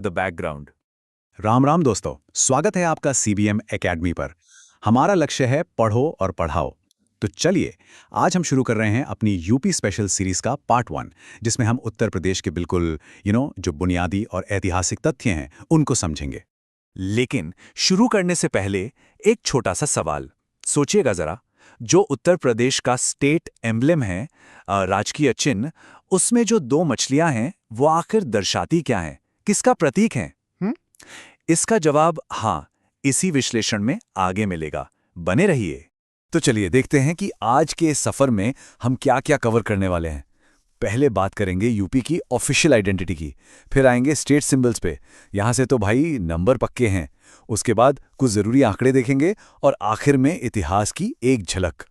The background. Ram Ram दोस्तों, स्वागत है आपका सीबीएम एकेडमी पर। हमारा लक्ष्य है पढ़ो और पढ़ाओ। तो चलिए, आज हम शुरू कर रहे हैं अपनी यूपी स्पेशल सीरीज का पार्ट 1, जिसमें हम उत्तर प्रदेश के बिल्कुल जो बुनियादी और ऐतिहासिक तथ्य हैं उनको समझेंगे। लेकिन शुरू करने से पहले एक छोटा सा सवाल सोचिएगा जरा। जो उत्तर प्रदेश का स्टेट एम्बलम है, राजकीय चिन्ह, उसमें जो दो मछलियां हैं वो आखिर दर्शाती क्या हैं, किसका प्रतीक हैं? इसका जवाब हाँ, इसी विश्लेषण में आगे मिलेगा। बने रहिए। तो चलिए देखते हैं कि आज के इस सफर में हम क्या-क्या कवर करने वाले हैं। पहले बात करेंगे यूपी की ऑफिशियल आइडेंटिटी की, फिर आएंगे स्टेट सिंबल्स पे। यहां से तो भाई नंबर पक्के हैं। उसके बाद कुछ जरूरी आंकड़े देखेंगे और आखिर में इतिहास की एक झलक।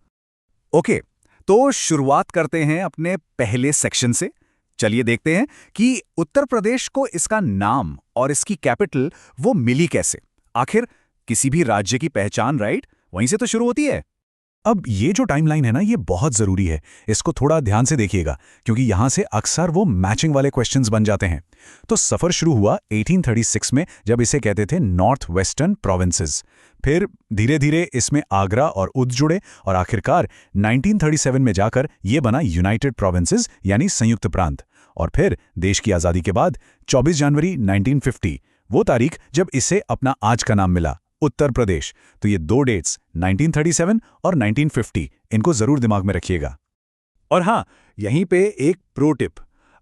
ओके, तो शुरुआत करते हैं अपने पहले सेक्शन से। चलिए देखते हैं कि उत्तर प्रदेश को इसका नाम और इसकी कैपिटल वो मिली कैसे। आखिर किसी भी राज्य की पहचान, राइट, वहीं से तो शुरू होती है। अब ये जो टाइमलाइन है ना, ये बहुत ज़रूरी है। इसको थोड़ा ध्यान से देखिएगा, क्योंकि यहाँ से अक्सर वो मैचिंग वाले क्वेश्चंस बन जाते हैं। तो सफ़र शुरू हुआ 1836 में, जब इसे कहते थे नॉर्थ वेस्टर्न प्रोविंसेस। फिर धीरे धीरे इसमें आगरा और उद जुड़े और आखिरकार 1937 में जाकर ये बना यूनाइटेड प्रोविंसेस, यानी संयुक्त प्रांत। और फिर देश की आज़ादी के बाद 24 जनवरी 1950, वो तारीख जब इसे अपना आज का नाम मिला, उत्तर प्रदेश। तो ये दो डेट्स 1937 और 1950, इनको जरूर दिमाग में रखिएगा। और हाँ, यहीं पे एक प्रो टिप।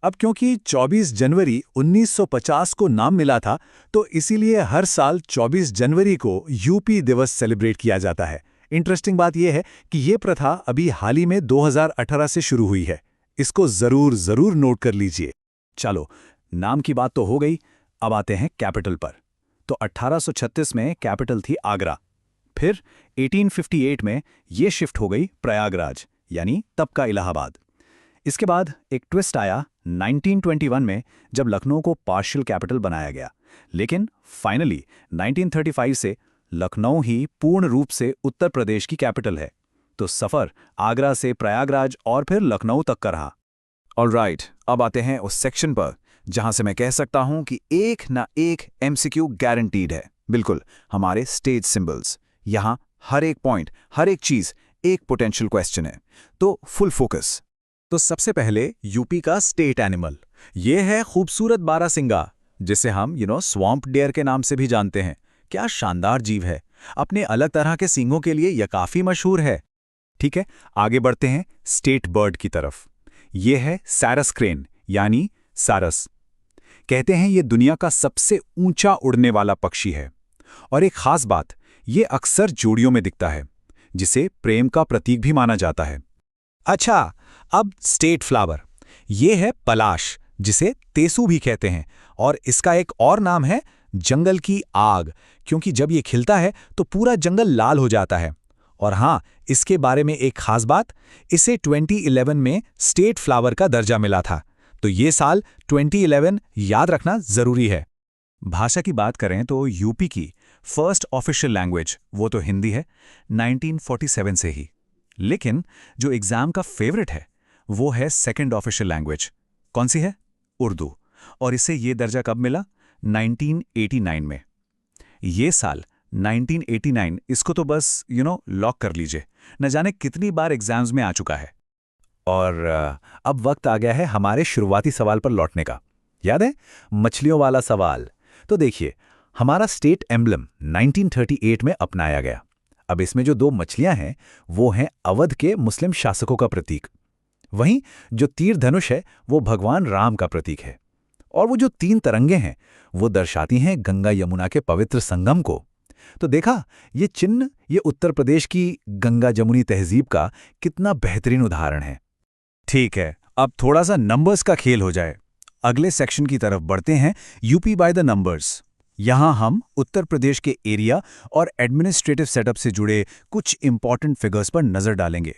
अब क्योंकि 24 जनवरी 1950 को नाम मिला था, तो इसीलिए हर साल 24 जनवरी को यूपी दिवस सेलिब्रेट किया जाता है। इंटरेस्टिंग बात यह है कि ये प्रथा अभी हाल ही में 2018 से शुरू हुई है। इसको जरूर नोट कर लीजिए। चलो, नाम की बात तो हो गई, अब आते हैं कैपिटल पर। तो 1836 में कैपिटल थी आगरा। फिर 1858 में ये शिफ्ट हो गई प्रयागराज, यानी तब का इलाहाबाद। इसके बाद एक ट्विस्ट आया 1921 में, जब लखनऊ को पार्शियल कैपिटल बनाया गया। लेकिन फाइनली 1935 से लखनऊ ही पूर्ण रूप से उत्तर प्रदेश की कैपिटल है। तो सफ़र आगरा से प्रयागराज और फिर लखनऊ तक का रहा। ऑलराइट, अब आते हैं उस सेक्शन पर जहां से मैं कह सकता हूं कि एक ना एक एमसीक्यू गारंटीड है। बिल्कुल, हमारे स्टेट सिंबल्स। यहां हर एक पॉइंट, हर एक चीज एक पोटेंशियल क्वेश्चन है। तो फुल फोकस। तो सबसे पहले यूपी का स्टेट एनिमल, ये है खूबसूरत बारहसिंगा, जिसे हम स्वैम्प डियर के नाम से भी जानते हैं। क्या शानदार जीव है। अपने अलग तरह के सींगों के लिए यह काफी मशहूर है। ठीक है, आगे बढ़ते हैं स्टेट बर्ड की तरफ। यह है सारस क्रेन, यानी सारस। कहते हैं ये दुनिया का सबसे ऊंचा उड़ने वाला पक्षी है। और एक खास बात, ये अक्सर जोड़ियों में दिखता है, जिसे प्रेम का प्रतीक भी माना जाता है। अच्छा, अब स्टेट फ्लावर, ये है पलाश, जिसे तेसू भी कहते हैं। और इसका एक और नाम है जंगल की आग, क्योंकि जब ये खिलता है तो पूरा जंगल लाल हो जाता है। और हाँ, इसके बारे में एक खास बात, इसे 2011 में स्टेट फ्लावर का दर्जा मिला था। तो ये साल 2011 याद रखना जरूरी है। भाषा की बात करें तो यूपी की फर्स्ट ऑफिशियल लैंग्वेज वो तो हिंदी है, 1947 से ही। लेकिन जो एग्जाम का फेवरेट है वो है सेकंड ऑफिशियल लैंग्वेज। कौन सी है? उर्दू। और इसे ये दर्जा कब मिला? 1989 में। ये साल 1989, इसको तो बस लॉक कर लीजिए। न जाने कितनी बार एग्जाम्स में आ चुका है। और अब वक्त आ गया है हमारे शुरुआती सवाल पर लौटने का। याद है, मछलियों वाला सवाल? तो देखिए, हमारा स्टेट एम्बलम 1938 में अपनाया गया। अब इसमें जो दो मछलियां हैं वो हैं अवध के मुस्लिम शासकों का प्रतीक। वहीं जो तीर धनुष है वो भगवान राम का प्रतीक है। और वो जो तीन तरंगे हैं वो दर्शाती हैं गंगा यमुना के पवित्र संगम को। तो देखा, ये चिन्ह, ये उत्तर प्रदेश की गंगा जमुनी तहजीब का कितना बेहतरीन उदाहरण है। ठीक है, अब थोड़ा सा नंबर्स का खेल हो जाए। अगले सेक्शन की तरफ बढ़ते हैं, यूपी बाय द नंबर्स। यहां हम उत्तर प्रदेश के एरिया और एडमिनिस्ट्रेटिव सेटअप से जुड़े कुछ इंपॉर्टेंट फिगर्स पर नजर डालेंगे।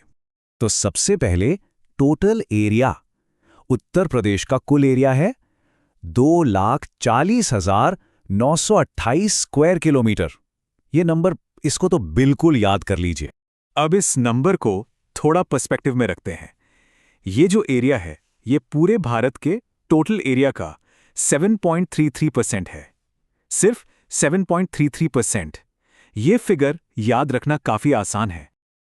तो सबसे पहले टोटल एरिया। उत्तर प्रदेश का कुल एरिया है 2,40,928 स्क्वायर किलोमीटर। ये नंबर, इसको तो बिल्कुल याद कर लीजिए। अब इस नंबर को थोड़ा पर्सपेक्टिव में रखते हैं। ये जो एरिया है, ये पूरे भारत के टोटल एरिया का 7.33% है। सिर्फ 7.33%। ये फिगर याद रखना काफी आसान है।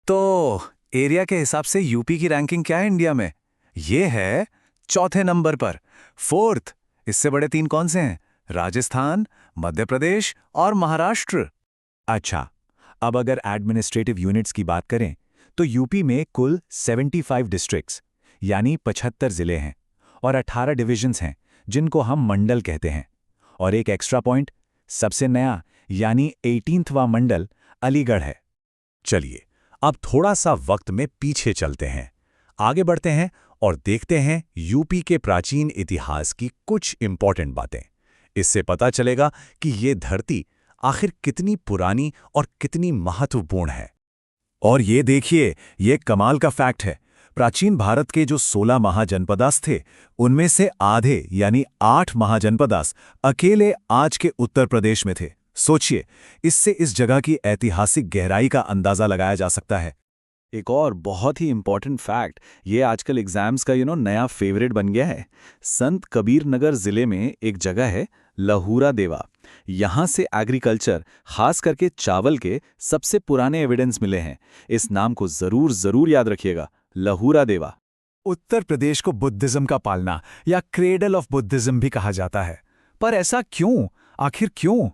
तो एरिया के हिसाब से यूपी की रैंकिंग क्या है इंडिया में? ये है चौथे नंबर पर, 4th। इससे बड़े 3 कौन से हैं? राजस्थान, मध्य प्रदेश और महाराष्ट्र। अच्छा, अब अगर एडमिनिस्ट्रेटिव यूनिट्स की बात करें तो यूपी में कुल 75 डिस्ट्रिक्ट्स यानी 75 जिले हैं और 18 डिविजन्स हैं जिनको हम मंडल कहते हैं। और एक एक्स्ट्रा पॉइंट, सबसे नया यानी 18वां मंडल अलीगढ़ है। चलिए अब थोड़ा सा वक्त में पीछे चलते हैं, आगे बढ़ते हैं और देखते हैं यूपी के प्राचीन इतिहास की कुछ इंपॉर्टेंट बातें। इससे पता चलेगा कि ये धरती आखिर कितनी पुरानी और कितनी महत्वपूर्ण है। और ये देखिए, ये कमाल का फैक्ट है। प्राचीन भारत के जो 16 महाजनपदास थे, उनमें से आधे यानी 8 महाजनपदास अकेले आज के उत्तर प्रदेश में थे। सोचिए, इससे इस जगह की ऐतिहासिक गहराई का अंदाजा लगाया जा सकता है। एक और बहुत ही इंपॉर्टेंट फैक्ट, ये आजकल एग्जाम्स का नया फेवरेट बन गया है। संत कबीर नगर जिले में एक जगह है लहूरा देवा। यहाँ से एग्रीकल्चर, खास करके चावल के सबसे पुराने एविडेंस मिले हैं। इस नाम को जरूर याद रखिएगा, लहूरा देवा। उत्तर प्रदेश को बुद्धिज्म का पालना या क्रेडल ऑफ बुद्धिज्म भी कहा जाता है। पर ऐसा क्यों? आखिर क्यों?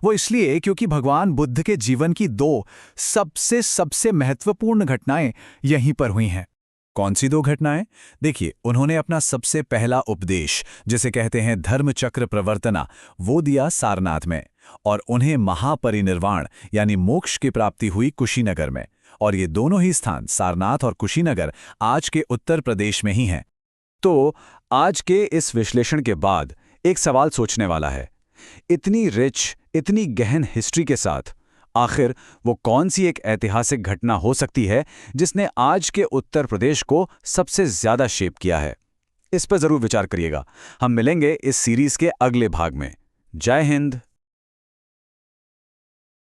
वो इसलिए क्योंकि भगवान बुद्ध के जीवन की 2 सबसे महत्वपूर्ण घटनाएं यहीं पर हुई हैं। कौन सी 2 घटनाएं? देखिए, उन्होंने अपना सबसे पहला उपदेश, जिसे कहते हैं धर्मचक्र प्रवर्तना, वो दिया सारनाथ में, और उन्हें महापरिनिर्वाण यानी मोक्ष की प्राप्ति हुई कुशीनगर में। और ये दोनों ही स्थान, सारनाथ और कुशीनगर, आज के उत्तर प्रदेश में ही हैं। तो आज के इस विश्लेषण के बाद एक सवाल सोचने वाला है, इतनी रिच, इतनी गहन हिस्ट्री के साथ आखिर वो कौन सी एक ऐतिहासिक घटना हो सकती है जिसने आज के उत्तर प्रदेश को सबसे ज्यादा शेप किया है? इस पर जरूर विचार करिएगा। हम मिलेंगे इस सीरीज के अगले भाग में। जय हिंद।